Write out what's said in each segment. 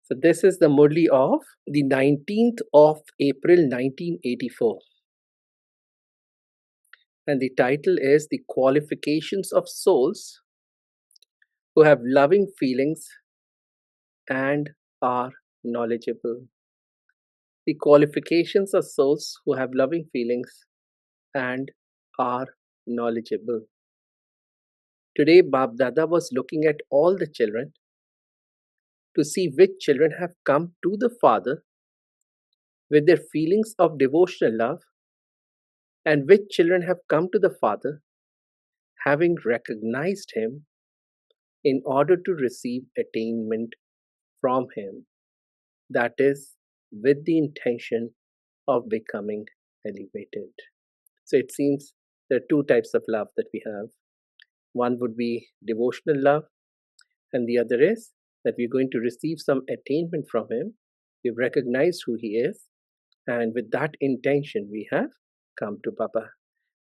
So this is the Murli of the 19th of April 1984. And the title is The Qualifications of Souls Who Have Loving Feelings and Are Knowledgeable. The qualifications of souls who have loving feelings and are knowledgeable. Today, Bab Dada was looking at all the children to see which children have come to the Father with their feelings of devotional love and which children have come to the Father having recognized Him in order to receive attainment from Him, that is, with the intention of becoming elevated. So it seems there are two types of love that we have. One would be devotional love, and the other is that we're going to receive some attainment from Him. We've recognized who He is, and with that intention, we have come to Baba.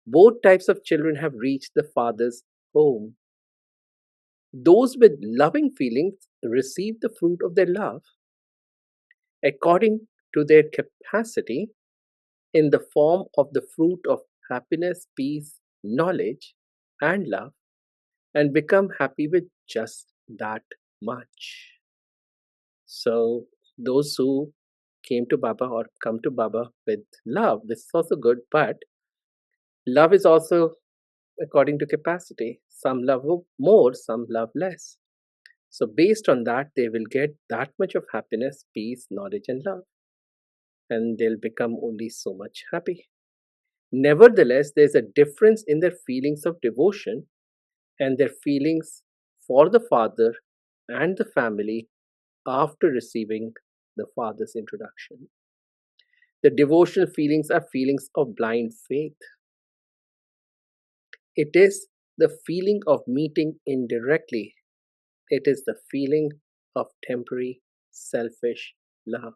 Both types of children have reached the Father's home. Those with loving feelings receive the fruit of their love according to their capacity in the form of the fruit of happiness, peace, knowledge, and love, and become happy with just that much. So, those who came to Baba or come to Baba with love, this is also good, but love is also according to capacity. Some love more, some love less. So, based on that, they will get that much of happiness, peace, knowledge, and love, and they'll become only so much happy. Nevertheless, there's a difference in their feelings of devotion and their feelings for the Father and the family after receiving the Father's introduction. The devotional feelings are feelings of blind faith. It is the feeling of meeting indirectly. It is the feeling of temporary, selfish love.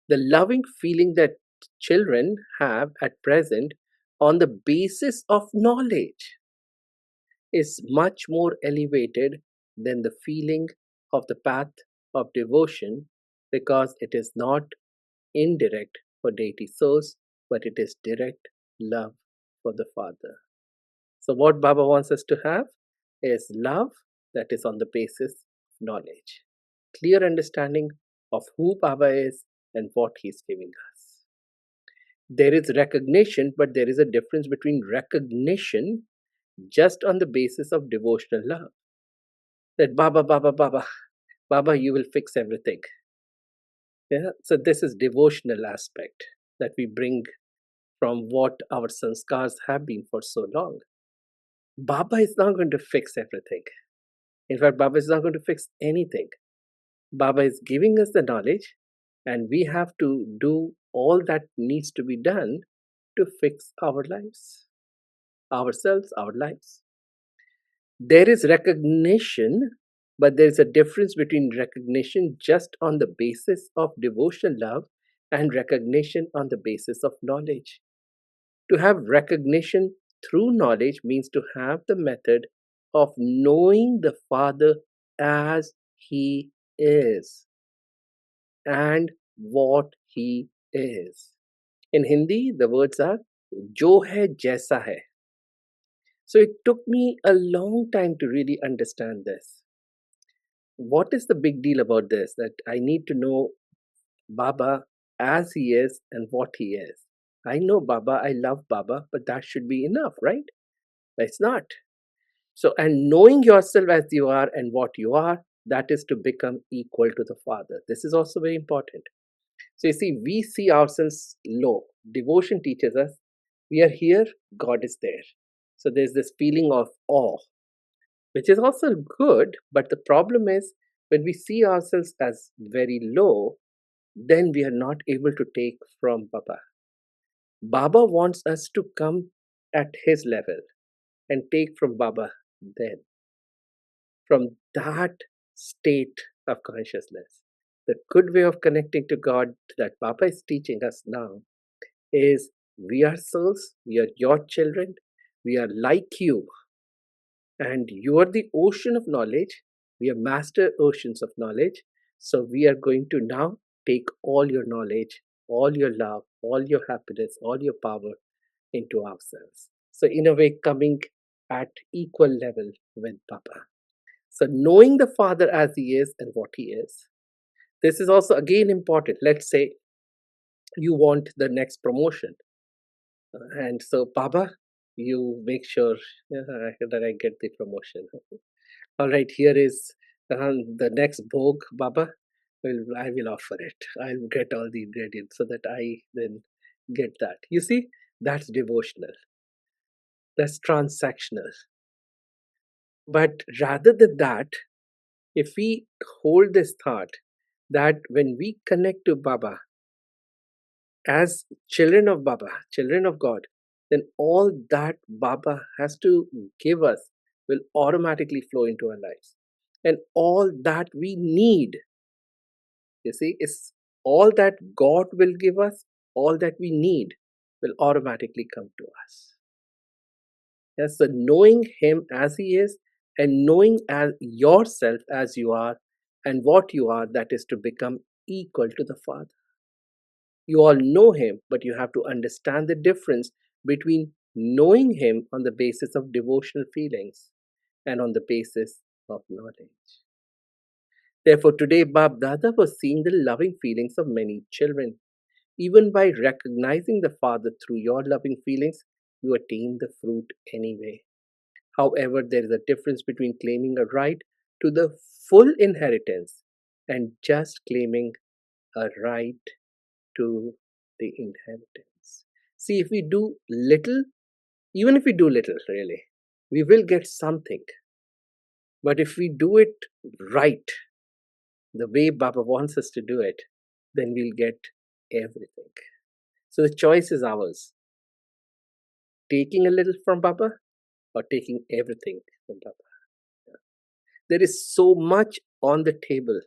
The loving feeling that children have at present on the basis of knowledge is much more elevated than the feeling of the path of devotion because it is not indirect for deity souls, but it is direct love for the Father. So, what Baba wants us to have is love that is on the basis of knowledge, clear understanding of who Baba is and what He is giving us. There is recognition, but there is a difference between recognition just on the basis of devotional love. That Baba, Baba, Baba, Baba, you will fix everything. Yeah, so this is devotional aspect that we bring from what our sanskars have been for so long. Baba is not going to fix everything. In fact, Baba is not going to fix anything. Baba is giving us the knowledge, and we have to do all that needs to be done to fix our lives, ourselves, our lives. There is recognition, but there is a difference between recognition just on the basis of devotional love and recognition on the basis of knowledge. To have recognition through knowledge means to have the method of knowing the Father as He is and what He is. In Hindi, the words are Jo hai jaisa hai. So it took me a long time to really understand this. What is the big deal about this? That I need to know Baba as He is and what He is. I know Baba, I love Baba, but that should be enough, right? It's not. So, and knowing yourself as you are and what you are, that is to become equal to the Father. This is also very important. So, you see, we see ourselves low. Devotion teaches us we are here, God is there. So, there's this feeling of awe, which is also good. But the problem is when we see ourselves as very low, then we are not able to take from Baba. Baba wants us to come at His level and take from Baba then. From that state of consciousness, the good way of connecting to God that Baba is teaching us now is we are souls, we are your children, we are like you, and you are the ocean of knowledge, We are master oceans of knowledge. So we are going to now take all your knowledge, all your love, all your happiness, all your power into ourselves. So, in a way, coming at equal level with Baba. So, knowing the Father as He is and what He is. This is also again important. Let's say you want the next promotion. And so, Baba, you make sure that I get the promotion. All right, here is the next bhog, Baba. I will offer it. I'll get all the ingredients so that I then get that. You see, that's devotional, that's transactional. But rather than that, if we hold this thought that when we connect to Baba as children of Baba, children of God, then all that Baba has to give us will automatically flow into our lives. And all that we need, you see, is all that God will give us, all that we need will automatically come to us. Yes, so knowing Him as He is and knowing as yourself as you are and what you are, that is to become equal to the Father. You all know Him, but you have to understand the difference between knowing Him on the basis of devotional feelings and on the basis of knowledge. Therefore, today Bab Dada was seeing the loving feelings of many children. Even by recognizing the Father through your loving feelings, you attain the fruit anyway. However, there is a difference between claiming a right to the full inheritance and just claiming a right to the inheritance. See, if we do little, even if we do little, really, we will get something. But if we do it right, the way Baba wants us to do it, then we'll get everything. So the choice is ours, taking a little from Baba or taking everything from Baba. There is so much on the table.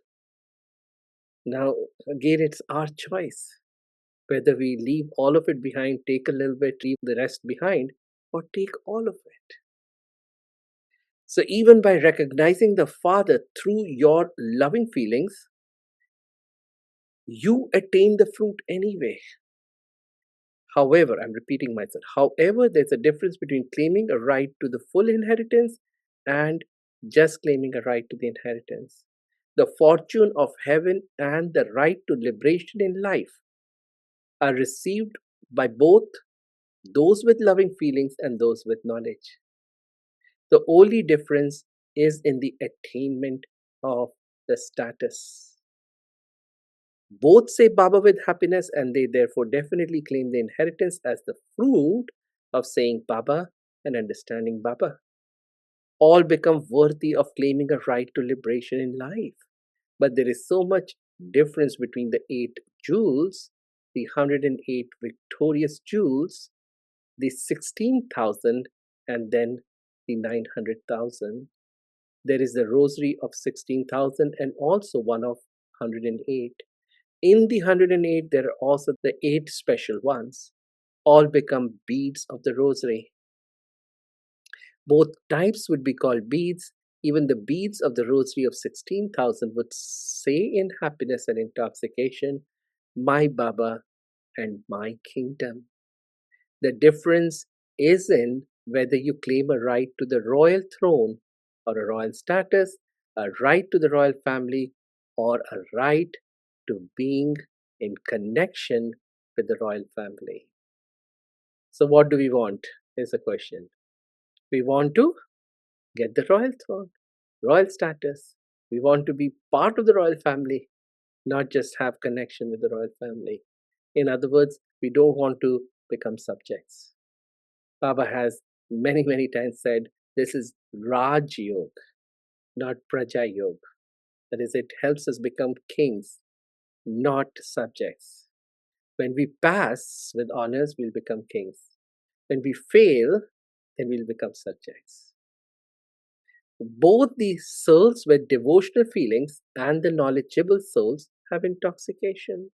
Now, again, it's our choice whether we leave all of it behind, take a little bit, leave the rest behind, or take all of it. So, even by recognizing the Father through your loving feelings, you attain the fruit anyway. However, I'm repeating myself, however, there's a difference between claiming a right to the full inheritance and just claiming a right to the inheritance. The fortune of heaven and the right to liberation in life are received by both those with loving feelings and those with knowledge. The only difference is in the attainment of the status. Both say Baba with happiness, and they therefore definitely claim the inheritance as the fruit of saying Baba and understanding Baba. All become worthy of claiming a right to liberation in life. But there is so much difference between the 8 jewels, the 108 victorious jewels, the 16,000, and then the 900,000. There is the rosary of 16,000 and also one of 108. In the 108, there are also the 8 special ones. All become beads of the rosary. Both types would be called beads. Even the beads of the rosary of 16,000 would say in happiness and intoxication, my Baba and my kingdom. The difference is in whether you claim a right to the royal throne or a royal status, a right to the royal family, or a right to being in connection with the royal family. So, what do we want? Is the question. We want to get the royal throne, royal status. We want to be part of the royal family, not just have connection with the royal family. In other words, we don't want to become subjects. Baba has many times said this is Raj Yoga, not Praja Yoga. That is, it helps us become kings, not subjects. When we pass with honors, we'll become kings. When we fail, then we'll become subjects. Both the souls with devotional feelings and the knowledgeable souls have intoxication.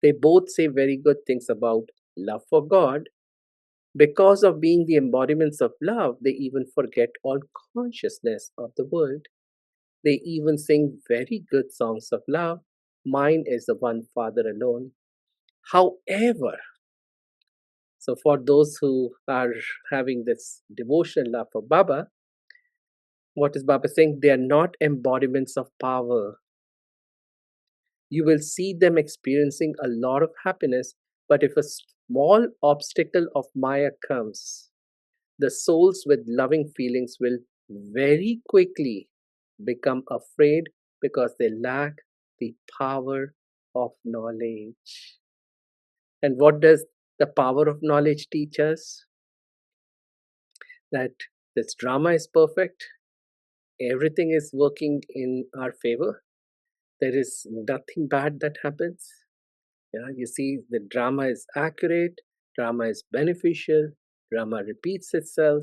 They both say very good things about love for God. Because of being the embodiments of love, they even forget all consciousness of the world. They even sing very good songs of love. Mine is the one Father alone. However, so for those who are having this devotional love for Baba, what is Baba saying? They are not embodiments of power. You will see them experiencing a lot of happiness, but if a small obstacle of Maya comes, the souls with loving feelings will very quickly become afraid because they lack the power of knowledge. And what does the power of knowledge teach us? That this drama is perfect, everything is working in our favor, there is nothing bad that happens. Yeah, you see, the drama is accurate, drama is beneficial, drama repeats itself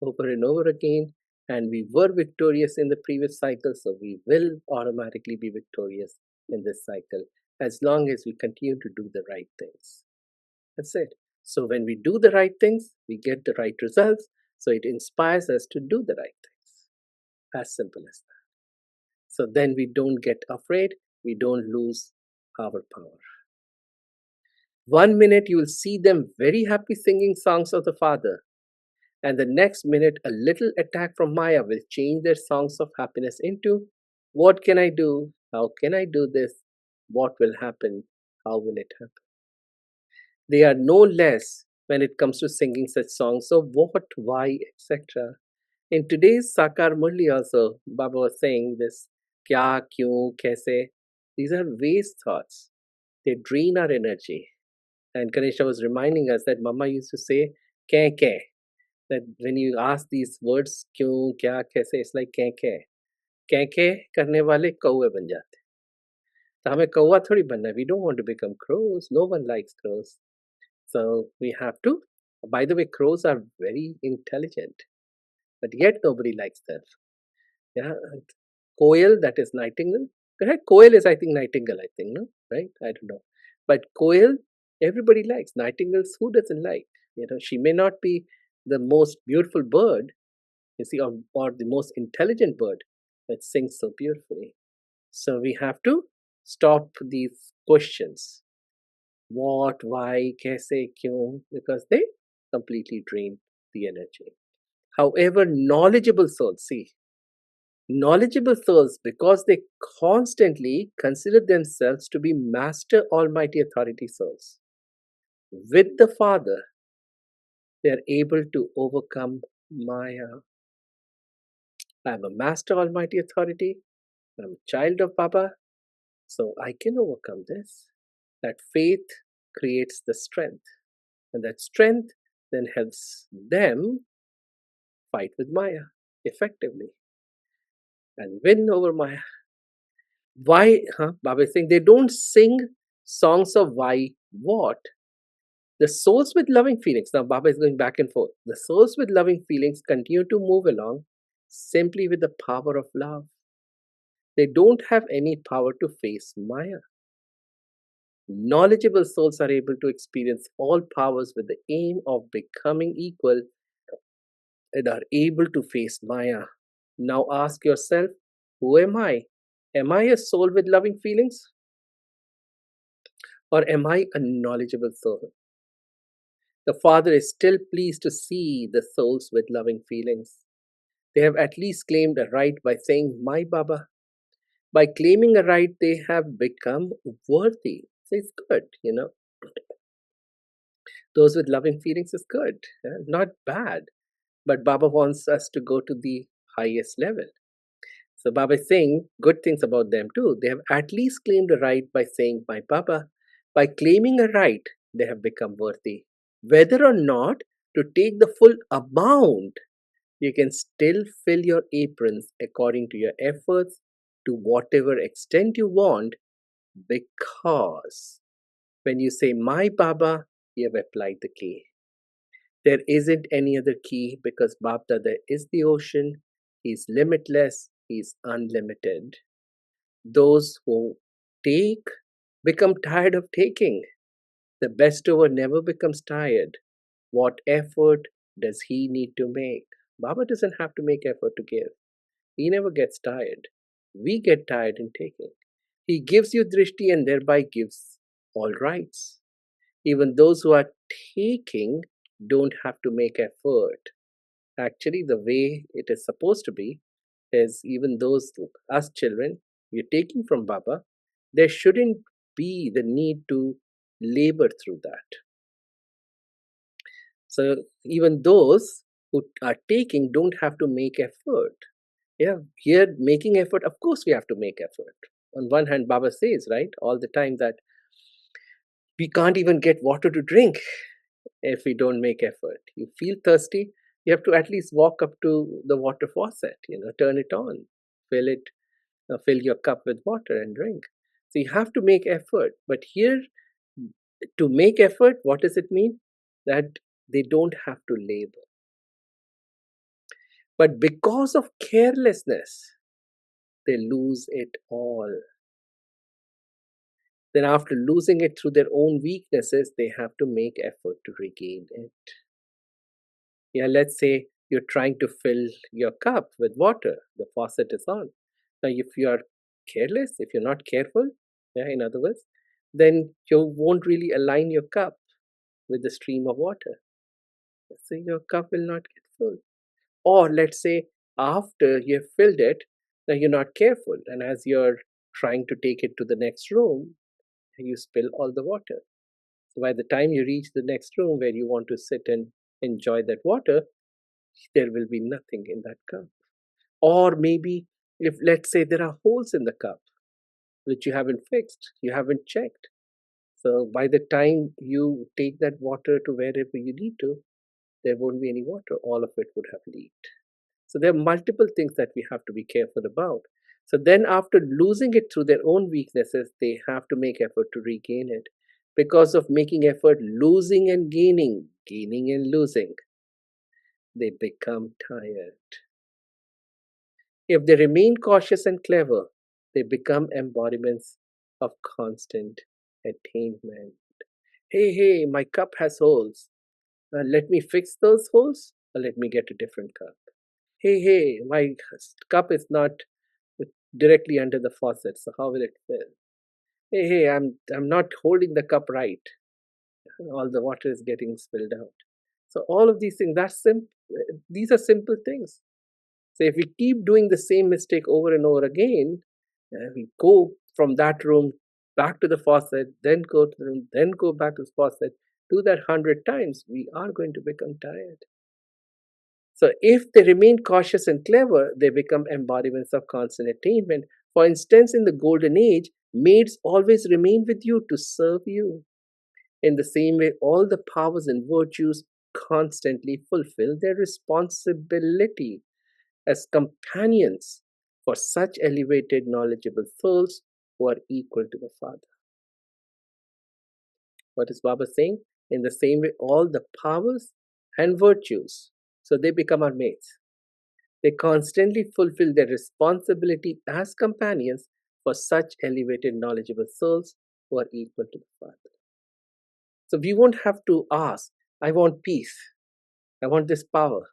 over and over again, and we were victorious in the previous cycle, so we will automatically be victorious in this cycle as long as we continue to do the right things. That's it. So when we do the right things, we get the right results. So it inspires us to do the right things. As simple as that. So then we don't get afraid, we don't lose our power. 1 minute you will see them very happy singing songs of the Father, and the next minute a little attack from Maya will change their songs of happiness into what can I do? How can I do this? What will happen? How will it happen? They are no less when it comes to singing such songs of what, why, etc. In today's Sakar Murli also, Baba was saying this kya, kyun, kaise. These are waste thoughts. They drain our energy. And Ganesha was reminding us that Mama used to say ke ke. That when you ask these words kyun, kya, kaise, it's like ke ke. Ke ke करने वाले कौवे बन जाते. तो हमें कौवा थोड़ी बनना है. We don't want to become crows. No one likes crows. So we have to. By the way, crows are very intelligent, but yet nobody likes them. Yeah, Koel, that is nightingale. Correct? Koel is, I think, nightingale, I think, no? Right? I don't know. But Koel, everybody likes. Nightingales, who doesn't like? You know, she may not be the most beautiful bird, you see, or the most intelligent bird, that sings so beautifully. So we have to stop these questions. What, why, kaise, kyun? Because they completely drain the energy. However, knowledgeable souls, see, knowledgeable souls, because they constantly consider themselves to be master almighty authority souls, with the Father, they are able to overcome Maya. I am a master almighty authority, I am a child of Baba, so I can overcome this. That faith creates the strength, and that strength then helps them fight with Maya effectively and win over Maya. Why? Baba is saying they don't sing songs of why, what. The souls with loving feelings, now Baba is going back and forth. The souls with loving feelings continue to move along simply with the power of love. They don't have any power to face Maya. Knowledgeable souls are able to experience all powers with the aim of becoming equal and are able to face Maya. Now ask yourself, who am I? Am I a soul with loving feelings? Or am I a knowledgeable soul? The Father is still pleased to see the souls with loving feelings. They have at least claimed a right by saying, My Baba. By claiming a right, they have become worthy. So it's good, you know. Those with loving feelings is good, not bad. But Baba wants us to go to the highest level. So Baba is saying good things about them too. They have at least claimed a right by saying, My Baba. By claiming a right, they have become worthy. Whether or not to take the full amount, you can still fill your aprons according to your efforts to whatever extent you want, because when you say My Baba, you have applied the key. There isn't any other key because Bap Dada is the ocean, he's limitless, he's unlimited. Those who take become tired of taking. The bestower never becomes tired. What effort does he need to make? Baba doesn't have to make effort to give. He never gets tired. we get tired in taking. He gives you drishti and thereby gives all rights. Even those who are taking don't have to make effort. Actually, the way it is supposed to be is even those, us children, we're taking from Baba, there shouldn't be the need to labor through that. So even those who are taking don't have to make effort. Yeah, here making effort, of course we have to make effort. On one hand, Baba says, right, all the time that we can't even get water to drink if we don't make effort. You feel thirsty, you have to at least walk up to the water faucet, turn it on, fill it, fill your cup with water and drink. So you have to make effort. But here, to make effort, what does it mean? That they don't have to labor. But because of carelessness, they lose it all. Then, after losing it through their own weaknesses, they have to make effort to regain it. Yeah, let's say you're trying to fill your cup with water, the faucet is on. Now, if you are careless, if you're not careful, yeah, in other words, then you won't really align your cup with the stream of water. So your cup will not get full. Or let's say after you've filled it, now you're not careful, and as you're trying to take it to the next room, you spill all the water. So by the time you reach the next room where you want to sit and enjoy that water, there will be nothing in that cup. Or maybe if, let's say, there are holes in the cup which you haven't fixed, you haven't checked. So by the time you take that water to wherever you need to, there won't be any water. All of it would have leaked. So there are multiple things that we have to be careful about. So then, after losing it through their own weaknesses, they have to make effort to regain it. Because of making effort, losing and gaining, gaining and losing, they become tired. If they remain cautious and clever, they become embodiments of constant attainment. Hey, my cup has holes. Let me fix those holes, or let me get a different cup. Hey, my cup is not directly under the faucet, so how will it fill? Hey, I'm not holding the cup right. All the water is getting spilled out. So all of these things, these are simple things. So if we keep doing the same mistake over and over again, we go from that room back to the faucet, then go to the room, then go back to the faucet, do that 100 times, we are going to become tired. So if they remain cautious and clever, they become embodiments of constant attainment. For instance, in the golden age, maids always remain with you to serve you. In the same way, all the powers and virtues constantly fulfill their responsibility as companions for such elevated, knowledgeable souls who are equal to the Father. What is Baba saying? In the same way, all the powers and virtues, so they become our mates. They constantly fulfill their responsibility as companions for such elevated, knowledgeable souls who are equal to the Father. So we won't have to ask, I want peace, I want this power.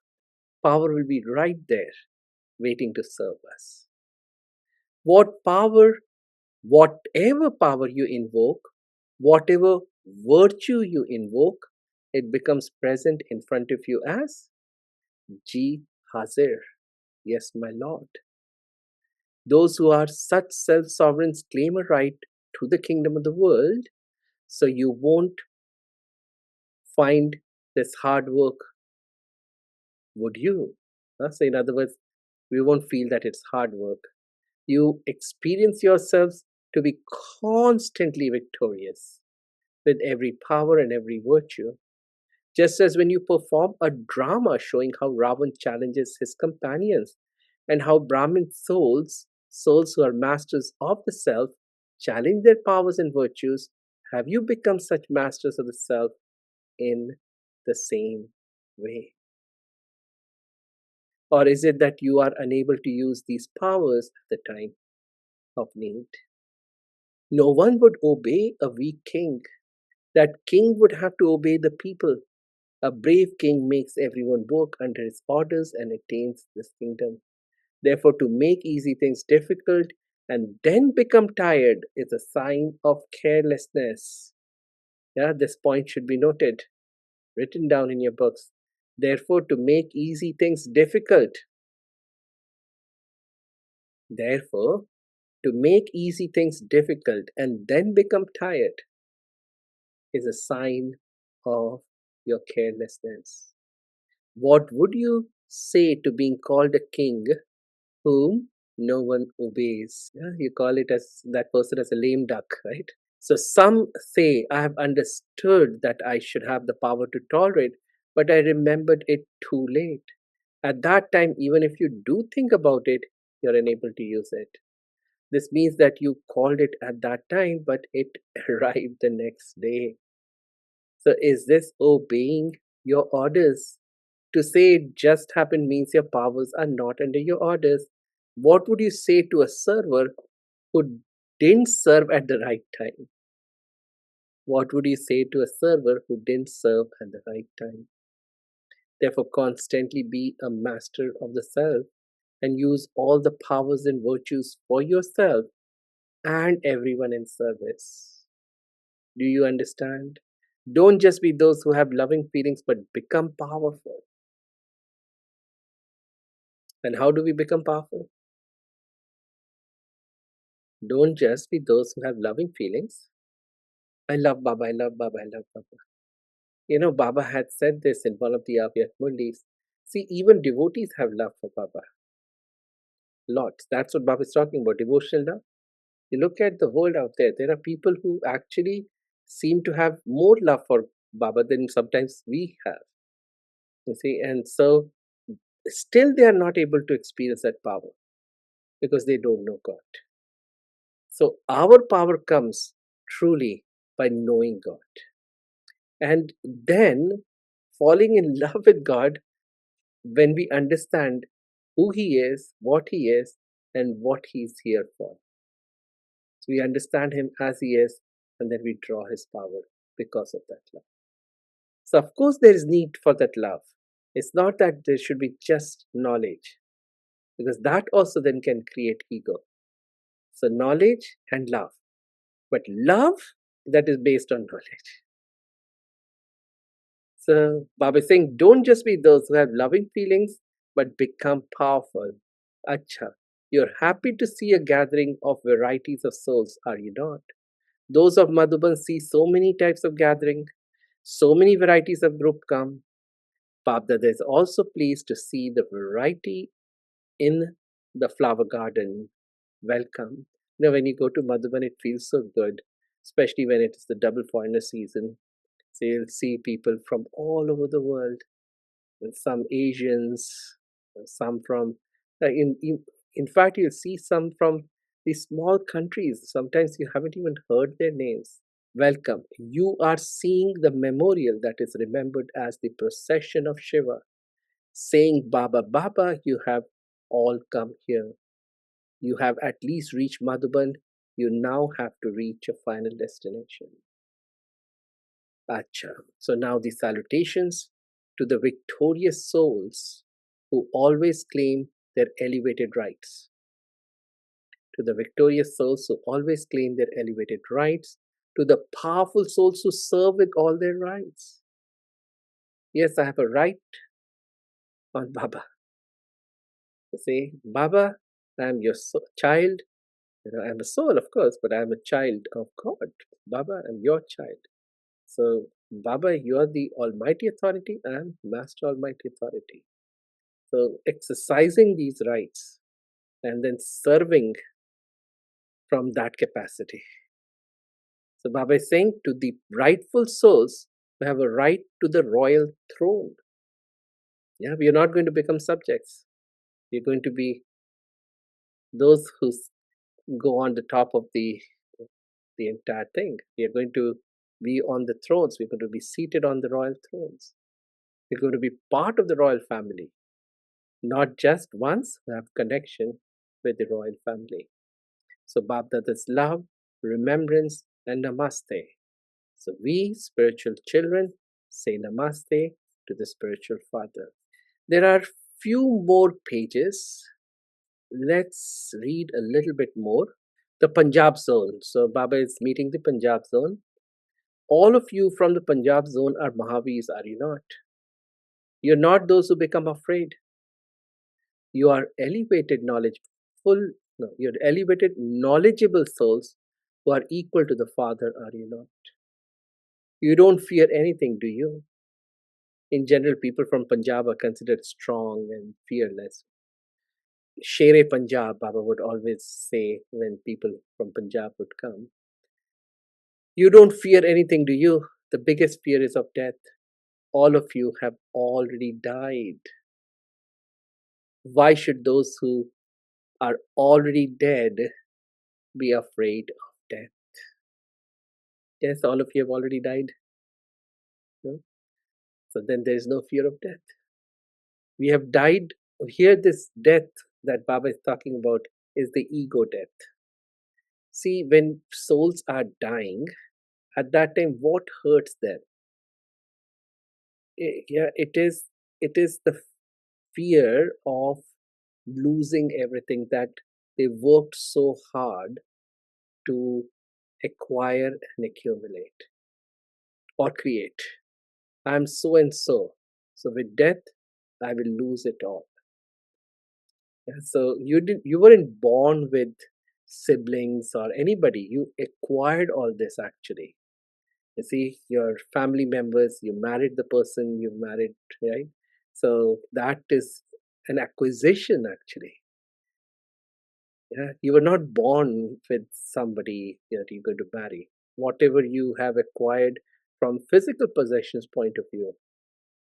Power will be right there waiting to serve us. What power, whatever power you invoke, whatever virtue you invoke, it becomes present in front of you as Ji Hazir. Yes, my Lord. Those who are such self sovereigns claim a right to the kingdom of the world, so you won't find this hard work, would you? So, in other words, we won't feel that it's hard work. You experience yourselves to be constantly victorious with every power and every virtue. Just as when you perform a drama showing how Ravan challenges his companions and how Brahmin souls who are masters of the self, challenge their powers and virtues, have you become such masters of the self in the same way? Or is it that you are unable to use these powers at the time of need? No one would obey a weak king. That king would have to obey the people. A brave king makes everyone work under his orders and attains this kingdom. Therefore, to make easy things difficult and then become tired is a sign of carelessness. Yeah, this point should be noted, written down in your books. Therefore, to make easy things difficult. Therefore, to make easy things difficult and then become tired is a sign of your carelessness. What would you say to being called a king whom no one obeys? Yeah, you call it as that person as a lame duck, right? So some say, I have understood that I should have the power to tolerate, but I remembered it too late. At that time, even if you do think about it, you're unable to use it. This means that you called it at that time, but it arrived the next day. So is this obeying your orders? To say it just happened means your powers are not under your orders. What would you say to a server who didn't serve at the right time? What would you say to a server who didn't serve at the right time? Therefore, constantly be a master of the self and use all the powers and virtues for yourself and everyone in service. Do you understand? Don't just be those who have loving feelings, but become powerful. And how do we become powerful? Don't just be those who have loving feelings. I love Baba, I love Baba, I love Baba. You know, Baba had said this in one of the Avyakt Murlis. See, even devotees have love for Baba. Lots. That's what Baba is talking about, devotional love. You look at the world out there, there are people who actually seem to have more love for Baba than sometimes we have. You see, and so still they are not able to experience that power because they don't know God. So our power comes truly by knowing God. And then falling in love with God when we understand who He is, and what He's here for. So we understand Him as He is, and then we draw His power because of that love. So, of course, there is need for that love. It's not that there should be just knowledge, because that also then can create ego. So, knowledge and love. But love that is based on knowledge. So, Baba is saying, don't just be those who have loving feelings, but become powerful. Acha, you're happy to see a gathering of varieties of souls, are you not? Those of Madhuban see so many types of gathering, so many varieties of group come. Babdada is also pleased to see the variety in the flower garden. Welcome. You know, when you go to Madhuban, it feels so good, especially when it is the double foreigner season. So you'll see people from all over the world, and some Asians, some from, in fact, you'll see some from these small countries. Sometimes you haven't even heard their names. Welcome. You are seeing the memorial that is remembered as the procession of Shiva. Saying Baba Baba, you have all come here. You have at least reached Madhuban. You now have to reach a final destination. Acha. So now the salutations to the victorious souls who always claim their elevated rights. To the victorious souls who always claim their elevated rights. To the powerful souls who serve with all their rights. Yes, I have a right on Baba. To say, Baba, I am your child. You know, I'm a soul, of course, but I'm a child of God. Baba, I'm your child. So, Baba, you are the Almighty Authority. I'm Master Almighty Authority. So, exercising these rights and then serving from that capacity. So, Baba is saying to the rightful souls who have a right to the royal throne. Yeah, we are not going to become subjects. We're going to be those who go on the top of the entire thing. We are going to be on the thrones. We're going to be seated on the royal thrones. We're going to be part of the royal family, not just once we have connection with the royal family. So Bapdada's love, remembrance, and namaste. So we, spiritual children, say namaste to the spiritual father. There are few more pages let's read a little bit more. The Punjab zone. So Baba is meeting the Punjab zone. All of you from the Punjab zone are Mahavirs, are you not? You're not those who become afraid. You are elevated, knowledgeful, no, you're elevated, knowledgeable souls who are equal to the Father, are you not? You don't fear anything, do you? In general, people from Punjab are considered strong and fearless. Shere Punjab, Baba would always say when people from Punjab would come. You don't fear anything, do you? The biggest fear is of death. All of you have already died. Why should those who are already dead be afraid of death? Yes, all of you have already died. No? So then there is no fear of death. We have died. Here, this death that Baba is talking about is the ego death. See, when souls are dying, at that time, what hurts them? Yeah, it is the fear of losing everything that they worked so hard to acquire and accumulate or create. I'm so and so. So with death, I will lose it all. Yeah, so you weren't born with siblings or anybody. You acquired all this actually. You see, your family members, you married the person you married, right? So that is an acquisition actually. Yeah, you were not born with somebody that you're going to marry. Whatever you have acquired from physical possessions point of view.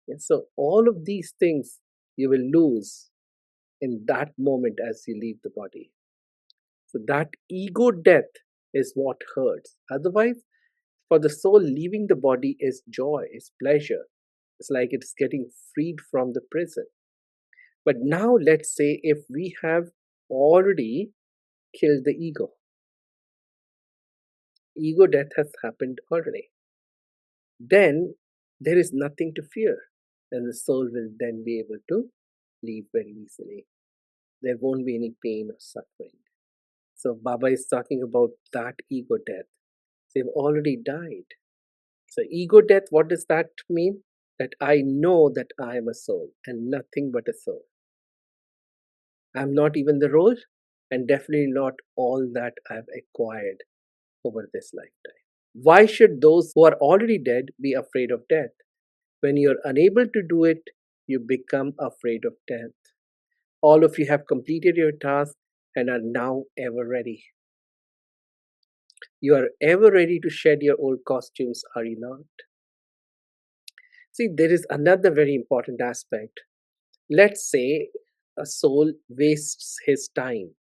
Yeah, so all of these things you will lose in that moment as you leave the body. So that ego death is what hurts. Otherwise, for the soul, leaving the body is joy, is pleasure. It's like it's getting freed from the prison. But now let's say if we have already killed the ego death has happened already. Then there is nothing to fear. And the soul will then be able to leave very easily. There won't be any pain or suffering. So Baba is talking about that ego death. They've already died. So ego death, what does that mean? That I know that I am a soul and nothing but a soul. I'm not even the role and definitely not all that I've acquired over this lifetime. Why should those who are already dead be afraid of death? When you're unable to do it, you become afraid of death. All of you have completed your task and are now ever ready. You are ever ready to shed your old costumes, are you not? See, there is another very important aspect. Let's say a soul wastes his time,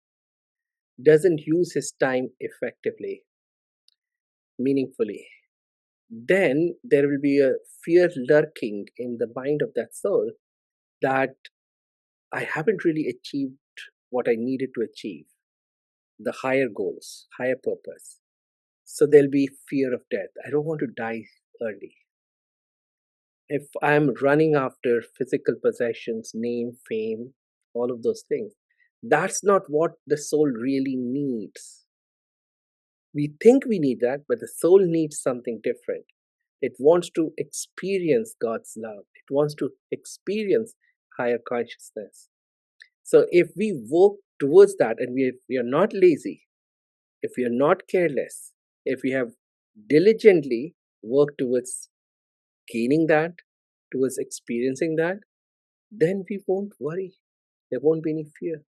doesn't use his time effectively, meaningfully. Then there will be a fear lurking in the mind of that soul that I haven't really achieved what I needed to achieve, the higher goals, higher purpose. So there'll be fear of death. I don't want to die early. If I'm running after physical possessions, name, fame, all of those things, that's not what the soul really needs. We think we need that, but the soul needs something different. It wants to experience God's love, it wants to experience higher consciousness. So if we work towards that and we are not lazy, if we are not careless, if we have diligently worked towards gaining that, towards experiencing that, then we won't worry. There won't be any fear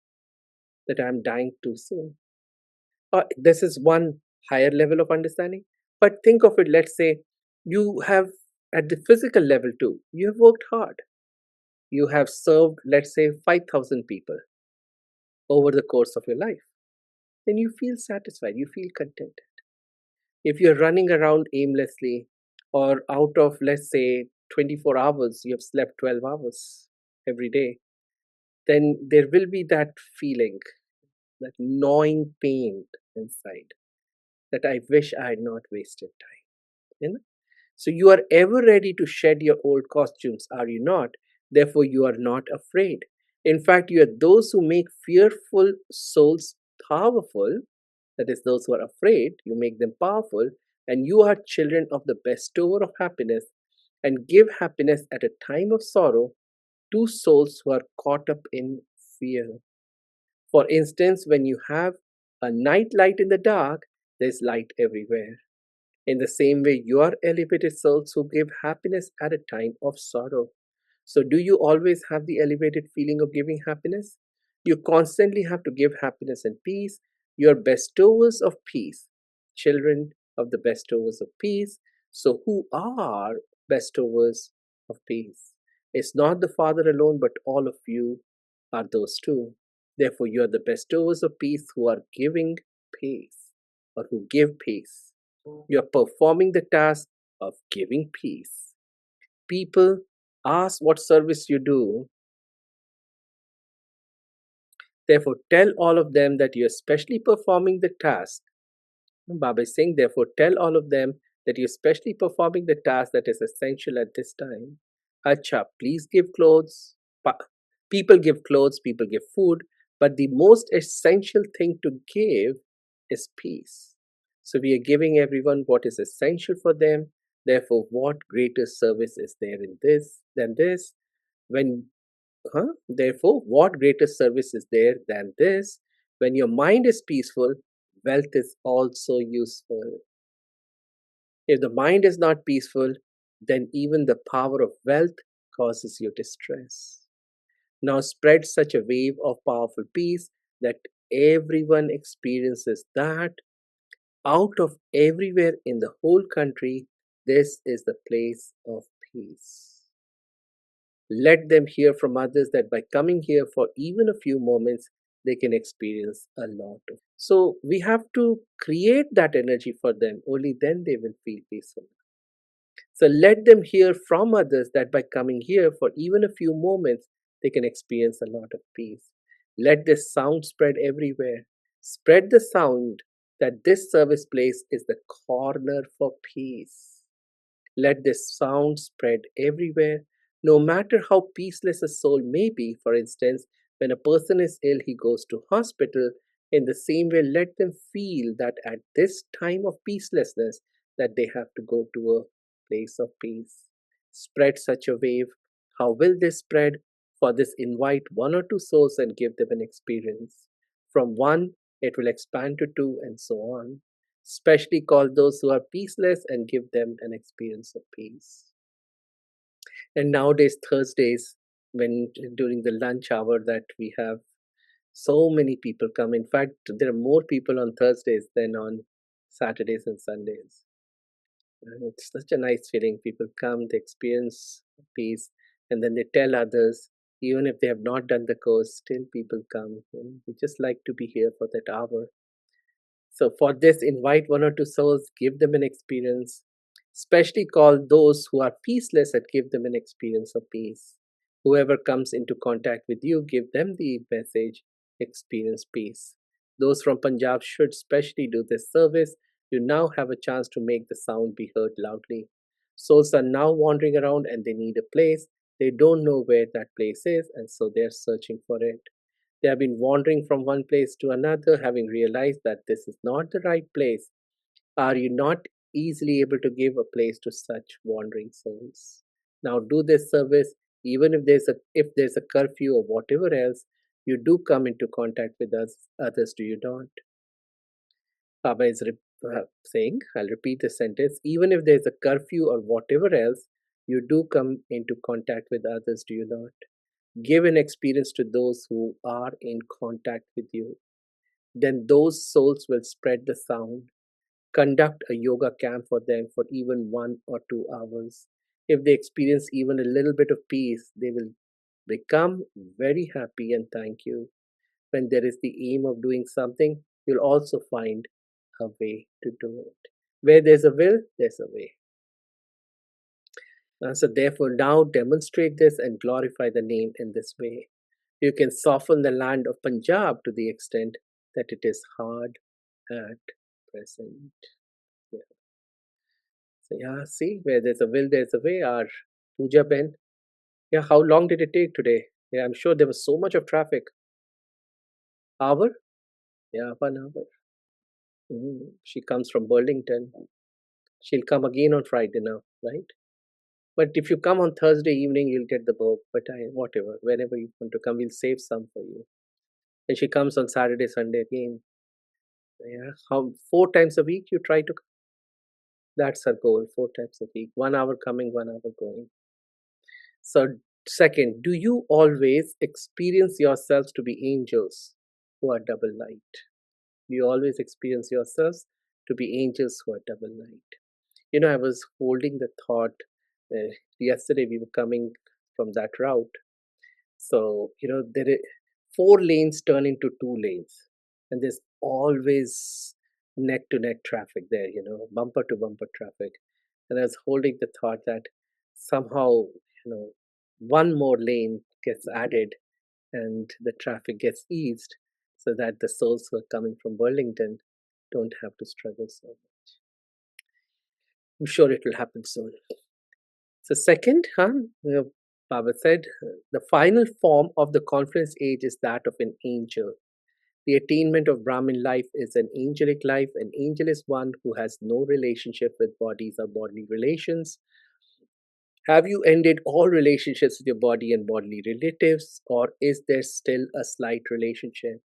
that I'm dying too soon. This is one higher level of understanding. But think of it, let's say you have, at the physical level too, you have worked hard. You have served, let's say, 5,000 people over the course of your life. Then you feel satisfied, you feel content. If you're running around aimlessly, or out of, let's say, 24 hours, you have slept 12 hours every day, then there will be that feeling, that gnawing pain inside, that I wish I had not wasted time. You know? So you are ever ready to shed your old costumes, are you not? Therefore, you are not afraid. In fact, you are those who make fearful souls powerful. That is, those who are afraid, you make them powerful, and you are children of the bestower of happiness and give happiness at a time of sorrow to souls who are caught up in fear. For instance, when you have a night light in the dark, there's light everywhere. In the same way, you are elevated souls who give happiness at a time of sorrow. So, do you always have the elevated feeling of giving happiness? You constantly have to give happiness and peace. You are bestowers of peace, children of the bestowers of peace. So, who are bestowers of peace? It's not the Father alone, but all of you are those too. Therefore, you are the bestowers of peace who are giving peace or who give peace. You are performing the task of giving peace. People ask what service you do. Therefore, tell all of them that you are specially performing the task. Baba is saying, therefore, tell all of them that you're specially performing the task that is essential at this time. Acha, please give clothes. People give clothes, people give food, but the most essential thing to give is peace. So we are giving everyone what is essential for them. Therefore, what greater service is there in this than this? When Therefore, what greater service is there than this? When your mind is peaceful, wealth is also useful. If the mind is not peaceful, then even the power of wealth causes you distress. Now spread such a wave of powerful peace that everyone experiences that out of everywhere in the whole country, this is the place of peace. Let them hear from others that by coming here for even a few moments, they can experience a lot. So we have to create that energy for them. Only then they will feel peaceful. So let them hear from others that by coming here for even a few moments, they can experience a lot of peace. Let this sound spread everywhere. Spread the sound that this service place is the corner for peace. Let this sound spread everywhere, no matter how peaceless a soul may be. For instance, when a person is ill, he goes to hospital. In the same way, let them feel that at this time of peacelessness, that they have to go to a place of peace. Spread such a wave. How will this spread? For this, invite one or two souls and give them an experience. From one, it will expand to two, and so on. Specially call those who are peaceless and give them an experience of peace. And nowadays, Thursdays, when during the lunch hour that we have, so many people come. In fact, there are more people on Thursdays than on Saturdays and Sundays. And it's such a nice feeling. People come, they experience peace, and then they tell others, even if they have not done the course, still people come. We just like to be here for that hour. So for this, invite one or two souls, give them an experience. Especially call those who are peaceless and give them an experience of peace. Whoever comes into contact with you, give them the message, experience peace. Those from Punjab should specially do this service. You now have a chance to make the sound be heard loudly. Souls are now wandering around and they need a place. They don't know where that place is, and so they're searching for it. They have been wandering from one place to another, having realized that this is not the right place. Are you not easily able to give a place to such wandering souls? Now do this service, even if there's a curfew or whatever else, you do come into contact with us, others do you not? Baba is saying, I'll repeat the sentence, even if there's a curfew or whatever else, you do come into contact with others, do you not? Give an experience to those who are in contact with you. Then those souls will spread the sound. Conduct a yoga camp for them for even 1 or 2 hours. If they experience even a little bit of peace, they will become very happy and thank you. When there is the aim of doing something, you'll also find a way to do it. Where there's a will, there's a way. So therefore, now demonstrate this and glorify the name in this way. You can soften the land of Punjab to the extent that it is hard at present. Yeah. So yeah, see, where there's a will, there's a way. Our Puja Ben. Yeah, how long did it take today? Yeah, I'm sure there was so much of traffic. Hour? Yeah, 1 hour. She comes from Burlington. She'll come again on Friday now, right? But if you come on Thursday evening, you'll get the book. But whatever, whenever you want to come, we'll save some for you. And she comes on Saturday, Sunday again. Yeah, how 4 times a week you try to. That's her goal. 4 times a week, 1 hour coming, 1 hour going. So, second, do you always experience yourselves to be angels who are double light? Do you always experience yourselves to be angels who are double light? I was holding the thought. Yesterday we were coming from that route. So, there are 4 lanes turn into 2 lanes, and there's always neck to neck traffic there, bumper to bumper traffic. And I was holding the thought that somehow, one more lane gets added and the traffic gets eased so that the souls who are coming from Burlington don't have to struggle so much. I'm sure it will happen soon. So, second, Baba said, the final form of the confluence age is that of an angel. The attainment of Brahmin life is an angelic life. An angel is one who has no relationship with bodies or bodily relations. Have you ended all relationships with your body and bodily relatives, or is there still a slight relationship?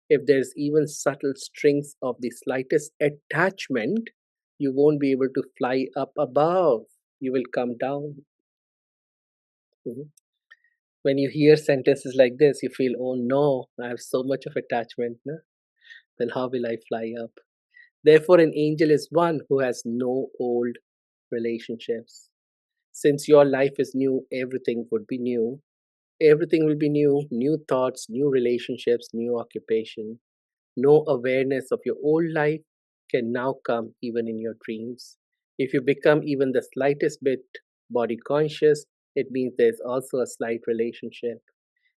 If there's even subtle strings of the slightest attachment, you won't be able to fly up above. You will come down. Mhm. When you hear sentences like this, you feel, oh no, I have so much of attachment. No? Then how will I fly up? Therefore, an angel is one who has no old relationships. Since your life is new, everything would be new. Everything will be new thoughts, new relationships, new occupation. No awareness of your old life can now come even in your dreams. If you become even the slightest bit body conscious, it means there's also a slight relationship.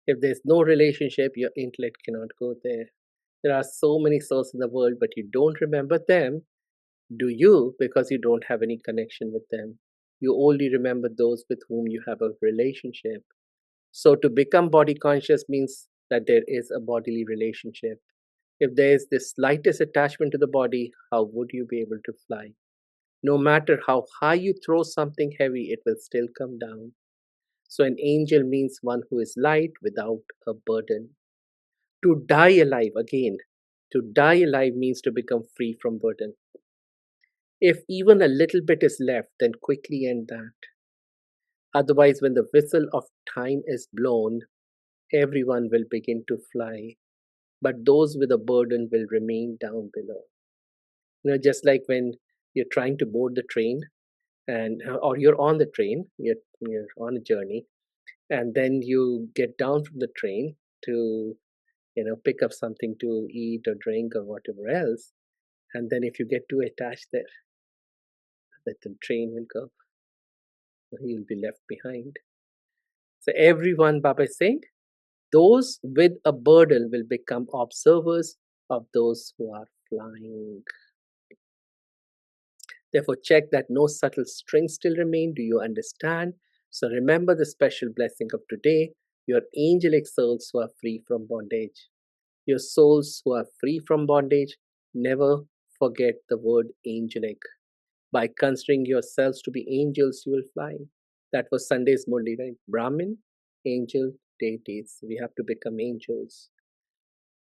If there's no relationship, your intellect cannot go there. There are so many souls in the world, but you don't remember them, do you? Because you don't have any connection with them. You only remember those with whom you have a relationship. So to become body conscious means that there is a bodily relationship. If there is the slightest attachment to the body, how would you be able to fly? No matter how high you throw something heavy, it will still come down. So an angel means one who is light without a burden. To die alive, again, to die alive means to become free from burden. If even a little bit is left, then quickly end that. Otherwise, when the whistle of time is blown, everyone will begin to fly, but those with a burden will remain down below. Just like when you're trying to board the train, and or you're on the train, you're on a journey, and then you get down from the train to pick up something to eat or drink or whatever else, and then if you get too attached there, that the train will go, you'll be left behind. So everyone, Baba is saying, those with a burden will become observers of those who are flying. Therefore, check that no subtle strings still remain. Do you understand? So remember the special blessing of today. Your angelic souls who are free from bondage. Your souls who are free from bondage, never forget the word angelic. By considering yourselves to be angels, you will fly. That was Sunday's Murli, right? Brahmin, angel, deities. We have to become angels.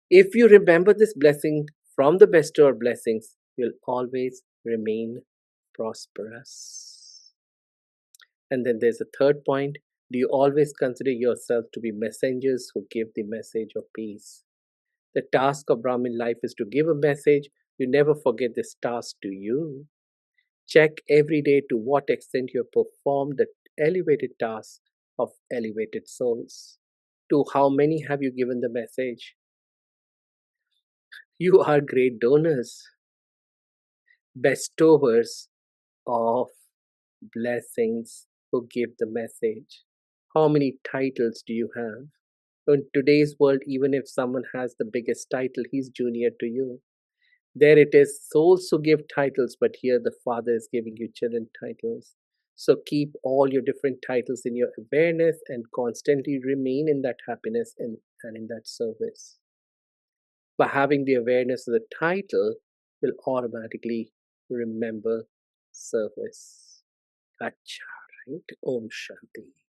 If you remember this blessing from the bestower of blessings, you'll always remain prosperous. And then there's a third point. Do you always consider yourself to be messengers who give the message of peace? The task of Brahmin life is to give a message. You never forget this task, do you? Check every day to what extent you have performed the elevated task of elevated souls. To how many have you given the message? You are great donors, bestowers of blessings who give the message. How many titles do you have? In today's world, even if someone has the biggest title, he's junior to you. There it is, souls who give titles, but here the Father is giving you children titles. So keep all your different titles in your awareness and constantly remain in that happiness and in that service. By having the awareness of the title, will automatically remember service. Acha, right? Om Shanti.